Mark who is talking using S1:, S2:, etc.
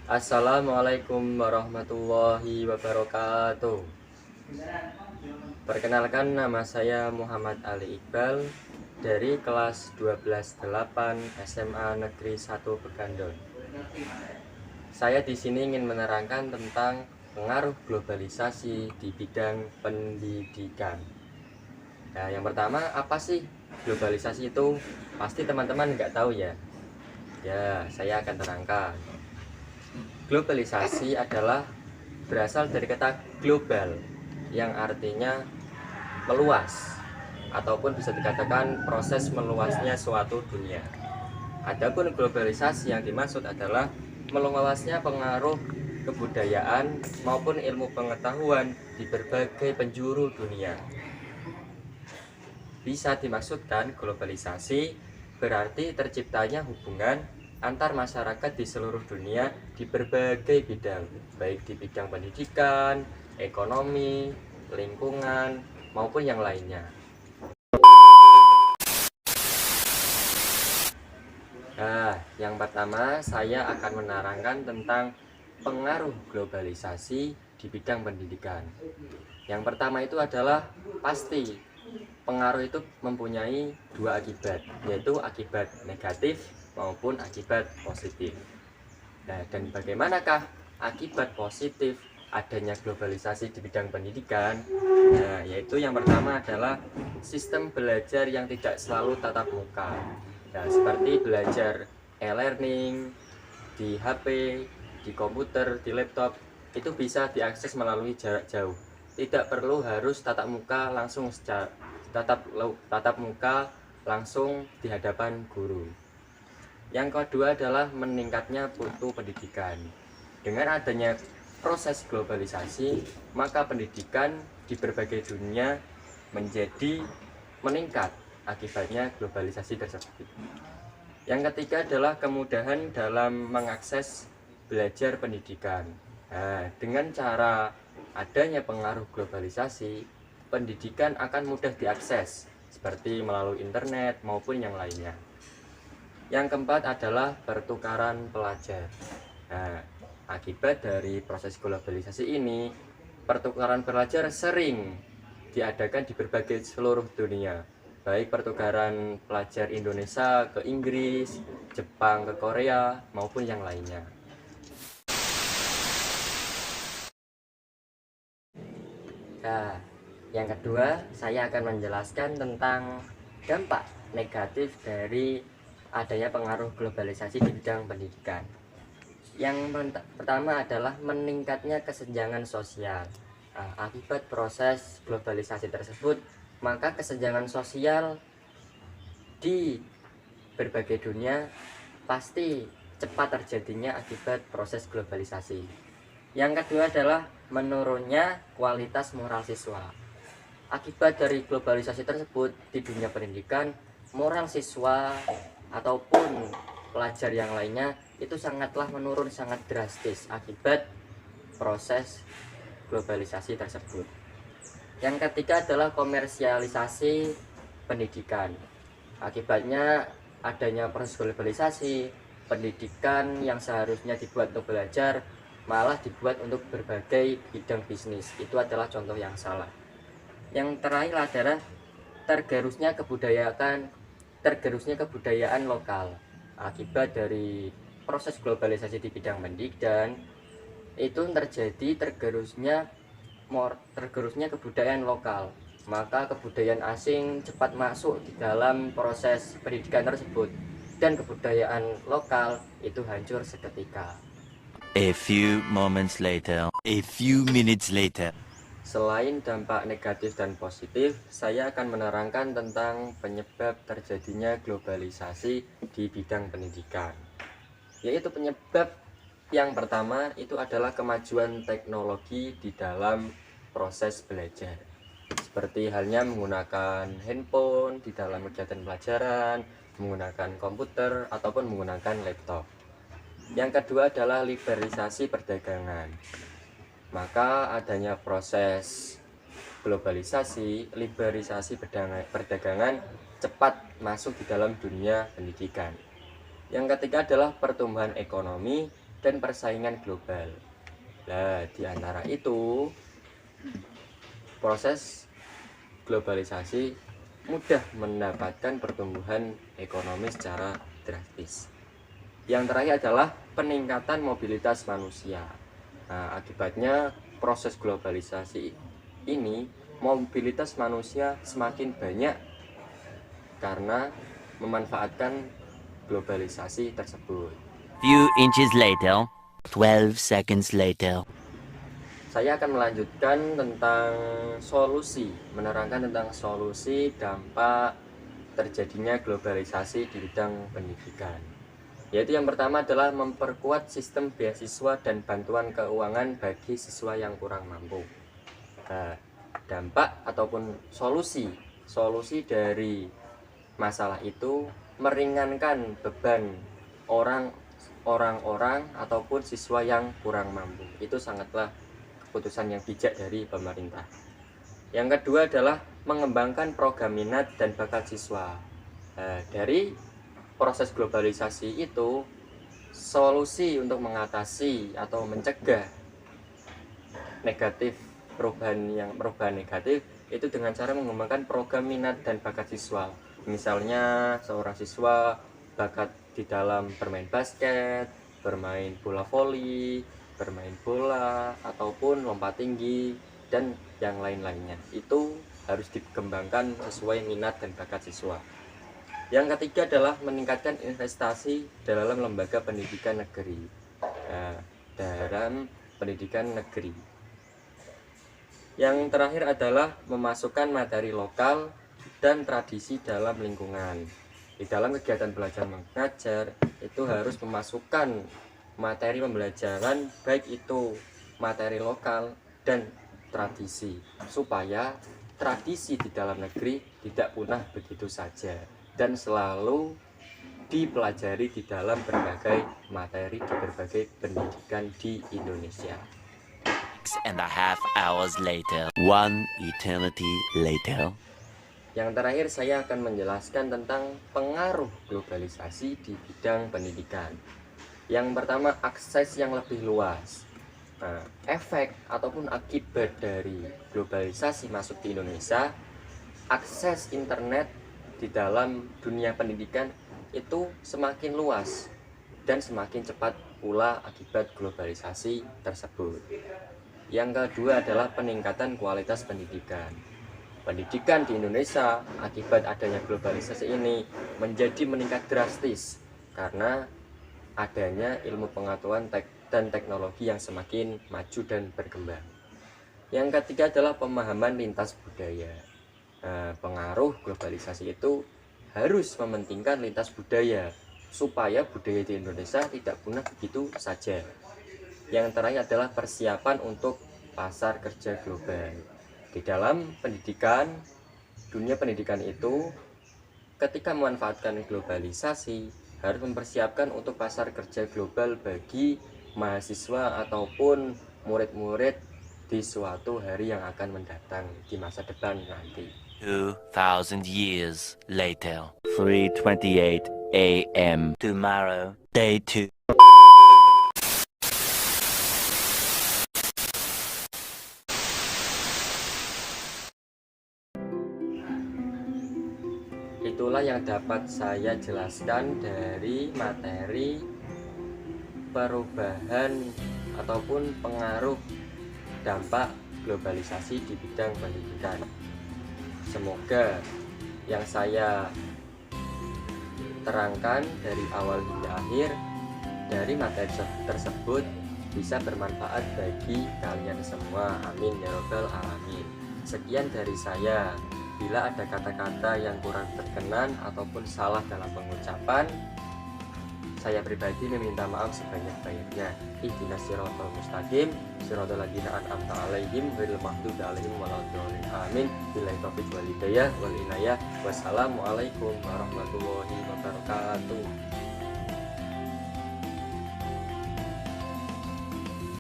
S1: Assalamualaikum warahmatullahi wabarakatuh. Perkenalkan, nama saya Muhammad Ali Iqbal dari kelas 12/8 SMA Negeri 1 Begandon. Saya di sini ingin menerangkan tentang pengaruh globalisasi di bidang pendidikan. Nah, yang pertama, apa sih globalisasi itu? Pasti teman-teman nggak tahu ya. Ya, saya akan terangkan. Globalisasi adalah berasal dari kata global yang artinya meluas, ataupun bisa dikatakan proses meluasnya suatu dunia. Adapun globalisasi yang dimaksud adalah meluasnya pengaruh kebudayaan maupun ilmu pengetahuan di berbagai penjuru dunia. Bisa dimaksudkan globalisasi berarti terciptanya hubungan antar masyarakat di seluruh dunia di berbagai bidang, baik di bidang pendidikan, ekonomi, lingkungan, maupun yang lainnya. Nah, yang pertama saya akan menerangkan tentang pengaruh globalisasi di bidang pendidikan. Yang pertama itu adalah pasti pengaruh itu mempunyai dua akibat, yaitu akibat negatif maupun akibat positif. Nah, dan bagaimanakah akibat positif adanya globalisasi di bidang pendidikan? Nah, yaitu yang pertama adalah sistem belajar yang tidak selalu tatap muka. Nah, seperti belajar e-learning di HP, di komputer, di laptop, itu bisa diakses melalui jarak jauh. Tidak perlu harus tatap muka langsung tatap muka langsung di hadapan guru. Yang kedua adalah meningkatnya mutu pendidikan. Dengan adanya proses globalisasi, maka pendidikan di berbagai dunia menjadi meningkat akibatnya globalisasi tersebut. Yang ketiga adalah kemudahan dalam mengakses belajar pendidikan. Nah, dengan cara adanya pengaruh globalisasi, pendidikan akan mudah diakses seperti melalui internet maupun yang lainnya. Yang keempat adalah pertukaran pelajar. Nah, akibat dari proses globalisasi ini, pertukaran pelajar sering diadakan di berbagai seluruh dunia, baik pertukaran pelajar Indonesia ke Inggris, Jepang ke Korea, maupun yang lainnya. Nah, yang kedua, saya akan menjelaskan tentang dampak negatif dari adanya pengaruh globalisasi di bidang pendidikan. Yang pertama adalah meningkatnya kesenjangan sosial. Nah, akibat proses globalisasi tersebut, maka kesenjangan sosial di berbagai dunia pasti cepat terjadinya akibat proses globalisasi. Yang kedua adalah menurunnya kualitas moral siswa. Akibat dari globalisasi tersebut di dunia pendidikan, moral siswa ataupun pelajar yang lainnya itu sangatlah menurun, sangat drastis akibat proses globalisasi tersebut. Yang ketiga adalah komersialisasi pendidikan. Akibatnya adanya proses globalisasi, pendidikan yang seharusnya dibuat untuk belajar malah dibuat untuk berbagai bidang bisnis. Itu adalah contoh yang salah. Yang terakhir adalah tergerusnya kebudayaan lokal. Akibat dari proses globalisasi di bidang pendidikan itu terjadi tergerusnya kebudayaan lokal, maka kebudayaan asing cepat masuk di dalam proses pendidikan tersebut dan kebudayaan lokal itu hancur seketika.
S2: A few minutes later.
S1: Selain dampak negatif dan positif, saya akan menerangkan tentang penyebab terjadinya globalisasi di bidang pendidikan. Yaitu penyebab yang pertama itu adalah kemajuan teknologi di dalam proses belajar. Seperti halnya menggunakan handphone di dalam kegiatan pelajaran, menggunakan komputer, ataupun menggunakan laptop. Yang kedua adalah liberalisasi perdagangan. Maka adanya proses globalisasi, liberalisasi perdagangan cepat masuk di dalam dunia pendidikan. Yang ketiga adalah pertumbuhan ekonomi dan persaingan global. Nah, di antara itu, proses globalisasi mudah mendapatkan pertumbuhan ekonomi secara drastis. Yang terakhir adalah peningkatan mobilitas manusia. Nah, akibatnya proses globalisasi ini, mobilitas manusia semakin banyak karena memanfaatkan globalisasi tersebut.
S2: Few inches later, 12 seconds later.
S1: Saya akan melanjutkan tentang menerangkan tentang solusi dampak terjadinya globalisasi di bidang pendidikan. Yaitu yang pertama adalah memperkuat sistem beasiswa dan bantuan keuangan bagi siswa yang kurang mampu. Nah, dampak ataupun solusi dari masalah itu meringankan beban orang-orang ataupun siswa yang kurang mampu. Itu sangatlah keputusan yang bijak dari pemerintah. Yang kedua adalah mengembangkan program minat dan bakat siswa. Dari proses globalisasi itu, solusi untuk mengatasi atau mencegah perubahan negatif itu dengan cara mengembangkan program minat dan bakat siswa. Misalnya seorang siswa bakat di dalam bermain basket, bermain bola voli, bermain bola, ataupun lompat tinggi, dan yang lain-lainnya. Itu harus dikembangkan sesuai minat dan bakat siswa. Yang ketiga adalah meningkatkan investasi dalam lembaga pendidikan negeri. Yang terakhir adalah memasukkan materi lokal dan tradisi dalam lingkungan. Di dalam kegiatan belajar mengajar itu harus memasukkan materi pembelajaran, baik itu materi lokal dan tradisi, supaya tradisi di dalam negeri tidak punah begitu saja dan selalu dipelajari di dalam berbagai materi di berbagai pendidikan di Indonesia.
S2: 6.5 hours later, 1 eternity later.
S1: Yang terakhir saya akan menjelaskan tentang pengaruh globalisasi di bidang pendidikan. Yang pertama, akses yang lebih luas. Nah, efek ataupun akibat dari globalisasi masuk di Indonesia, akses internet di dalam dunia pendidikan itu semakin luas dan semakin cepat pula akibat globalisasi tersebut. Yang kedua adalah peningkatan kualitas pendidikan. Pendidikan di Indonesia akibat adanya globalisasi ini menjadi meningkat drastis karena adanya ilmu pengetahuan dan teknologi yang semakin maju dan berkembang. Yang ketiga adalah pemahaman lintas budaya. Pengaruh globalisasi itu harus mementingkan lintas budaya supaya budaya di Indonesia tidak punah begitu saja. Yang terakhir adalah persiapan untuk pasar kerja global. Di dalam dunia pendidikan itu, ketika memanfaatkan globalisasi, harus mempersiapkan untuk pasar kerja global bagi mahasiswa ataupun murid-murid di suatu hari yang akan mendatang di masa depan nanti.
S2: 2,000 years later, 3:28 a.m. tomorrow, day 2.
S1: Itulah yang dapat saya jelaskan dari materi perubahan ataupun pengaruh dampak globalisasi di bidang pendidikan. Semoga yang saya terangkan dari awal hingga akhir dari materi tersebut bisa bermanfaat bagi kalian semua. Amin ya rabbal alamin. Sekian dari saya. Bila ada kata-kata yang kurang berkenan ataupun salah dalam pengucapan, saya pribadi meminta maaf sebanyak-banyaknya. Ihdinas siratal mustaqim, siratal ladzina an'amta 'alaihim ghairil maghdubi 'alaihim waladdallin. Amin. Billahi taufiq wal hidayah wal inayah. Wassalamualaikum warahmatullahi wabarakatuh.